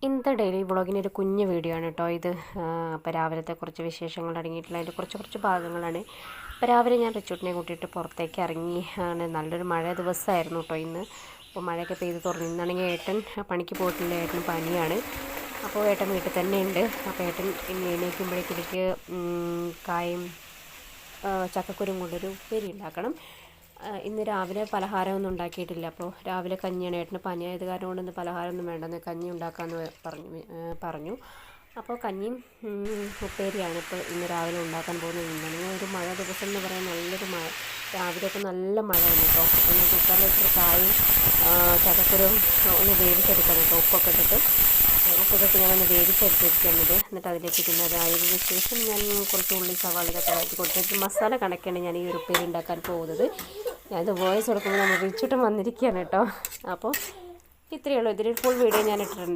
ഇന്നത്തെ ഡെയിലി വ്ളോഗിന് ഒരു കുഞ്ഞു വീഡിയോ ആണ് കേട്ടോ ഇത്. അപ്പോൾ രാവിലത്തെ കുറച്ച് വിശേഷങ്ങൾ അടങ്ങിയിട്ടുള്ള അതിൻ്റെ കുറച്ച് ഭാഗങ്ങളാണ്. അപ്പോൾ രാവിലെ ഞാൻ റിച്ചൂട്ടിനെ കൂട്ടിയിട്ട് പുറത്തേക്ക് ഇറങ്ങി. നല്ലൊരു മഴ ദിവസമായിരുന്നു കേട്ടോ ഇന്ന്. അപ്പോൾ മഴയൊക്കെ പെയ്ത് തുറന്നു. ഇന്നാണെങ്കിൽ ഏട്ടൻ പണിക്ക് പോയിട്ടില്ല, ഏട്ടന് പനിയാണ്. അപ്പോൾ ഏട്ടൻ വീട്ടിൽ തന്നെ ഉണ്ട്. അപ്പോൾ ഏട്ടൻ എണീക്കുമ്പോഴേക്കിലേക്ക് കായും ചക്കക്കുരും കൊണ്ടൊരു ഉപ്പേരി ഉണ്ടാക്കണം. ഇന്ന് രാവിലെ പലഹാരമൊന്നും ഉണ്ടാക്കിയിട്ടില്ല. അപ്പോൾ രാവിലെ കഞ്ഞിയാണ്, ഏട്ടന് പനിയായത് കാരണം കൊണ്ട് ഇന്ന് പലഹാരമൊന്നും വേണ്ടെന്ന് കഞ്ഞി ഉണ്ടാക്കാമെന്ന് പറഞ്ഞു. അപ്പോൾ കഞ്ഞിയും ഉപ്പേരിയാണ് ഇപ്പോൾ ഇന്ന് രാവിലെ ഉണ്ടാക്കാൻ പോകുന്നത്. ഇങ്ങനെ ഒരു മഴ ദിവസം എന്ന് പറയാൻ നല്ലൊരു മഴ, രാവിലെയൊക്കെ നല്ല മഴയാണ് കേട്ടോ. അപ്പോൾ ഞാൻ കുക്കറിലിട്ട് കായും ചക്കക്കുരും ഒന്ന് വേവിച്ചെടുക്കണം കേട്ടോ, ഉപ്പൊക്കെ ഇട്ടിട്ട് ഞാനൊന്ന് വേവിച്ചെടുത്തിരിക്കുന്നത്. എന്നിട്ട് അതിലേക്ക് പിന്നെ അതായതിനു ശേഷം ഞാൻ കുറച്ച് ഉള്ളി സവാള ഇതൊക്കെ വഴറ്റി കൊടുത്തിട്ട് മസാല കണക്കാണ് ഞാൻ ഈ ഒരു ഉപ്പേരി ഉണ്ടാക്കാൻ പോകുന്നത്. ഞാനത് വോയിസ് കൊടുക്കുമ്പോൾ നമ്മൾ റിച്ചൂട്ടൻ വന്നിരിക്കുകയാണ് കേട്ടോ. അപ്പോൾ ഇത്രയേ ഉള്ളൂ. ഇതിൽ ഫുൾ വീഡിയോ ഞാൻ ഇട്ടിട്ടുണ്ട്.